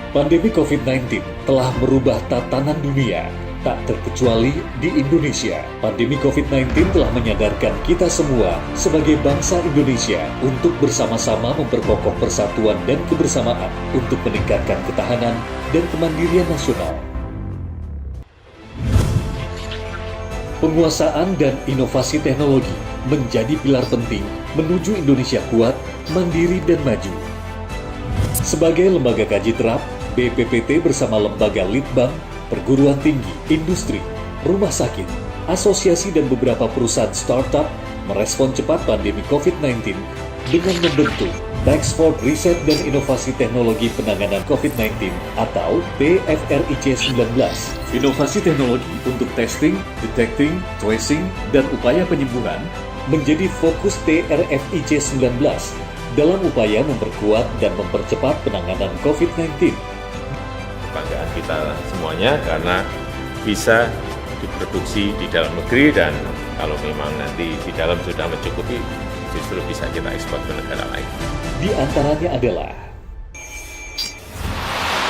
Pandemi COVID-19 telah merubah tatanan dunia, tak terkecuali di Indonesia. Pandemi COVID-19 telah menyadarkan kita semua sebagai bangsa Indonesia untuk bersama-sama memperkokoh persatuan dan kebersamaan untuk meningkatkan ketahanan dan kemandirian nasional. Penguasaan dan inovasi teknologi menjadi pilar penting menuju Indonesia kuat, mandiri, dan maju. Sebagai lembaga kaji terap, BPPT bersama lembaga litbang, perguruan tinggi, industri, rumah sakit, asosiasi dan beberapa perusahaan startup merespon cepat pandemi COVID-19 dengan membentuk Task Force Riset dan Inovasi Teknologi Penanganan COVID-19 atau TFRIC-19. Inovasi teknologi untuk testing, detecting, tracing, dan upaya penyembuhan menjadi fokus TRFIC-19 dalam upaya memperkuat dan mempercepat penanganan COVID-19. Kebanggaan kita semuanya karena bisa diproduksi di dalam negeri dan kalau memang nanti di dalam sudah mencukupi justru bisa kita ekspor ke negara lain. Di antaranya adalah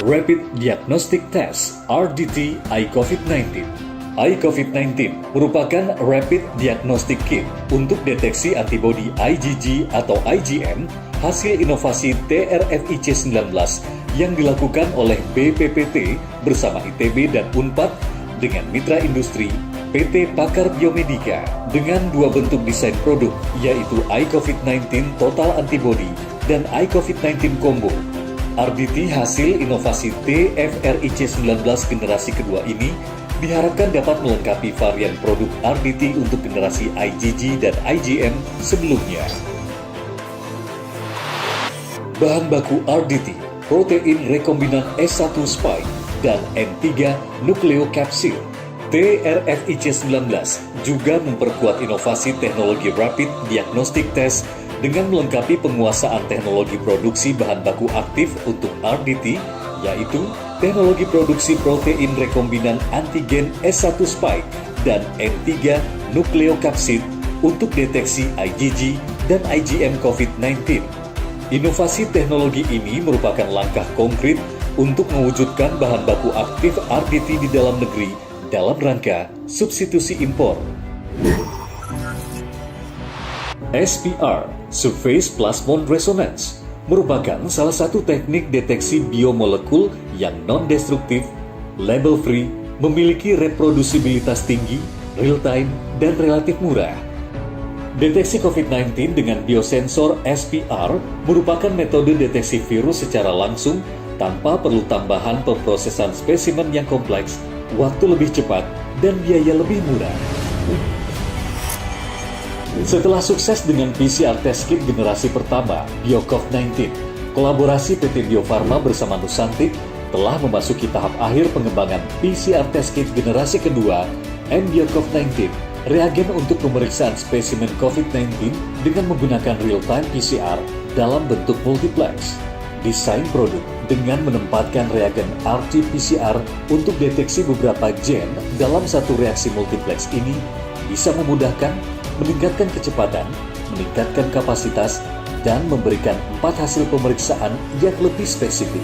Rapid Diagnostic Test RDT iCovid-19. iCovid-19 merupakan Rapid Diagnostic Kit untuk deteksi antibodi IgG atau IgM hasil inovasi TRFIC-19 yang dilakukan oleh BPPT bersama ITB dan Unpad dengan mitra industri PT Pakar Biomedika dengan dua bentuk desain produk yaitu iCovid-19 Total Antibody dan iCovid-19 Combo. RDT hasil inovasi TFRIC-19 generasi kedua ini diharapkan dapat melengkapi varian produk RDT untuk generasi IgG dan IgM sebelumnya. Bahan baku RDT, protein rekombinan S1 spike, dan N3 nukleokapsid. TRFIC-19 juga memperkuat inovasi teknologi Rapid Diagnostic Test dengan melengkapi penguasaan teknologi produksi bahan baku aktif untuk RDT, yaitu teknologi produksi protein rekombinan antigen S1 spike dan N3 nukleokapsid untuk deteksi IgG dan IgM COVID-19. Inovasi teknologi ini merupakan langkah konkret untuk mewujudkan bahan baku aktif RDT di dalam negeri dalam rangka substitusi impor. SPR, Surface Plasmon Resonance, merupakan salah satu teknik deteksi biomolekul yang non-destruktif, label-free, memiliki reprodusibilitas tinggi, real-time, dan relatif murah. Deteksi COVID-19 dengan biosensor SPR merupakan metode deteksi virus secara langsung tanpa perlu tambahan pemrosesan spesimen yang kompleks, waktu lebih cepat, dan biaya lebih murah. Setelah sukses dengan PCR test kit generasi pertama, BioCov19, kolaborasi PT Bio Farma bersama Nusantik telah memasuki tahap akhir pengembangan PCR test kit generasi kedua, MBioCov19, reagen untuk pemeriksaan spesimen COVID-19 dengan menggunakan real-time PCR dalam bentuk multiplex. Desain produk dengan menempatkan reagen RT-PCR untuk deteksi beberapa gen dalam satu reaksi multiplex ini bisa memudahkan, meningkatkan kecepatan, meningkatkan kapasitas, dan memberikan 4 hasil pemeriksaan yang lebih spesifik.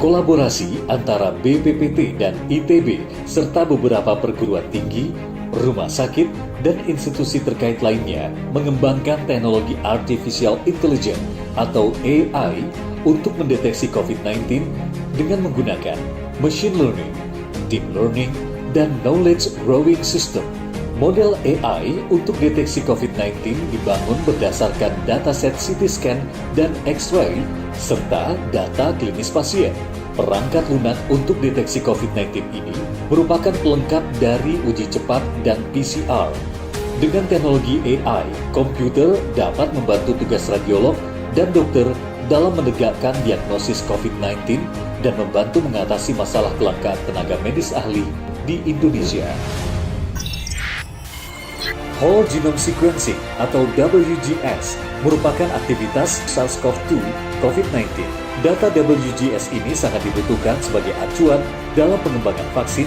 Kolaborasi antara BPPT dan ITB serta beberapa perguruan tinggi, rumah sakit, dan institusi terkait lainnya mengembangkan teknologi Artificial Intelligence atau AI untuk mendeteksi COVID-19 dengan menggunakan machine learning, deep learning, dan knowledge growing system. Model AI untuk deteksi COVID-19 dibangun berdasarkan dataset CT scan dan X-ray serta data klinis pasien. Perangkat lunak untuk deteksi COVID-19 ini merupakan pelengkap dari uji cepat dan PCR. Dengan teknologi AI, komputer dapat membantu tugas radiolog dan dokter dalam menegakkan diagnosis COVID-19 dan membantu mengatasi masalah kelangkaan tenaga medis ahli di Indonesia. Whole Genome Sequencing atau WGS merupakan aktivitas SARS-CoV-2 COVID-19. Data WGS ini sangat dibutuhkan sebagai acuan dalam pengembangan vaksin,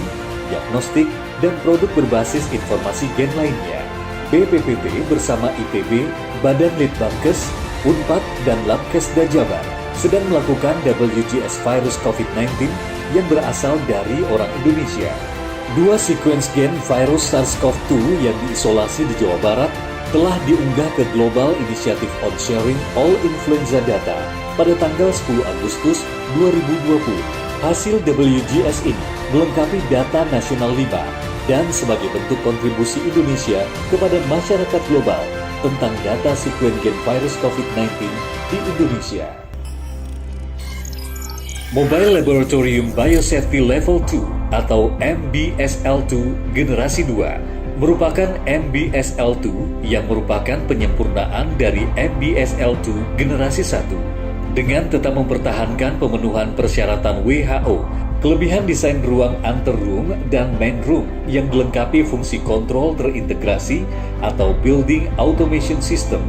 diagnostik, dan produk berbasis informasi gen lainnya. BPPT bersama ITB, Badan Litbangkes, Unpad, dan Labkesda Jabar sedang melakukan WGS virus COVID-19 yang berasal dari orang Indonesia. 2 sequence gen virus SARS-CoV-2 yang diisolasi di Jawa Barat telah diunggah ke Global Initiative on Sharing All Influenza Data pada tanggal 10 Agustus 2020. Hasil WGS ini melengkapi data nasional 5 dan sebagai bentuk kontribusi Indonesia kepada masyarakat global tentang data sequence gen virus COVID-19 di Indonesia. Mobile Laboratorium Biosafety Level 2 atau MBSL2 Generasi 2 merupakan MBSL2 yang merupakan penyempurnaan dari MBSL2 Generasi 1 dengan tetap mempertahankan pemenuhan persyaratan WHO. Kelebihan desain ruang antar room dan main room yang dilengkapi fungsi kontrol terintegrasi atau Building Automation System,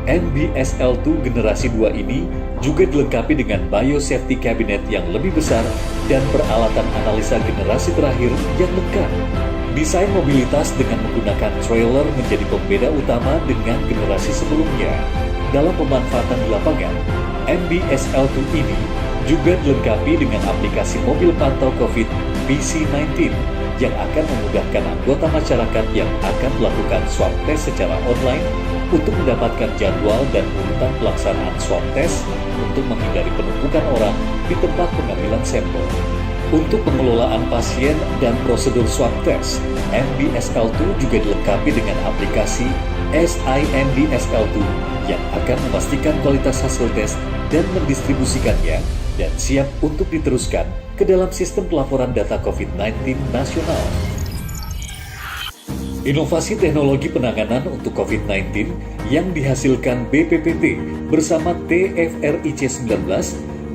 MBSL2 Generasi 2 ini juga dilengkapi dengan Biosafety Cabinet yang lebih besar dan peralatan analisa generasi terakhir yang lengkap. Desain mobilitas dengan menggunakan trailer menjadi pembeda utama dengan generasi sebelumnya. Dalam pemanfaatan di lapangan, MBSL2 ini juga dilengkapi dengan aplikasi mobil pantau COVID PC-19 yang akan memudahkan anggota masyarakat yang akan melakukan swab test secara online untuk mendapatkan jadwal dan urutan pelaksanaan swab test untuk menghindari penumpukan orang di tempat pengambilan sampel. Untuk pengelolaan pasien dan prosedur swab test, MBSL2 juga dilengkapi dengan aplikasi SIMBSL2 yang akan memastikan kualitas hasil tes dan mendistribusikannya dan siap untuk diteruskan ke dalam sistem pelaporan data COVID-19 nasional. Inovasi teknologi penanganan untuk COVID-19 yang dihasilkan BPPT bersama TFRIC 19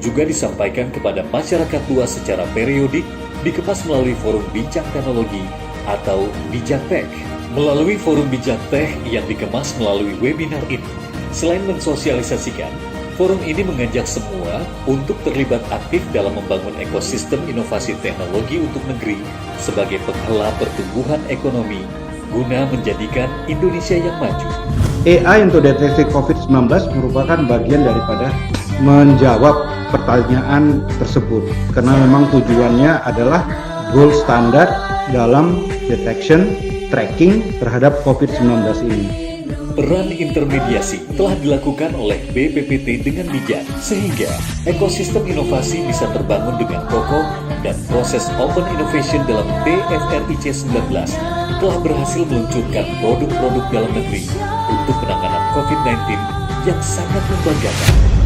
juga disampaikan kepada masyarakat luas secara periodik dikemas melalui Forum Bincang Teknologi atau Bijaktek. Melalui Forum Bijaktek yang dikemas melalui webinar ini, selain mensosialisasikan, forum ini mengajak semua untuk terlibat aktif dalam membangun ekosistem inovasi teknologi untuk negeri sebagai penghala pertumbuhan ekonomi guna menjadikan Indonesia yang maju. AI untuk deteksi COVID-19 merupakan bagian daripada menjawab pertanyaan tersebut karena memang tujuannya adalah gold standar dalam detection, tracking terhadap COVID-19 ini. Peran intermediasi telah dilakukan oleh BPPT dengan bijak, sehingga ekosistem inovasi bisa terbangun dengan kokoh dan proses open innovation dalam TFRIC 19 telah berhasil meluncurkan produk-produk dalam negeri untuk penanganan COVID-19 yang sangat membanggakan.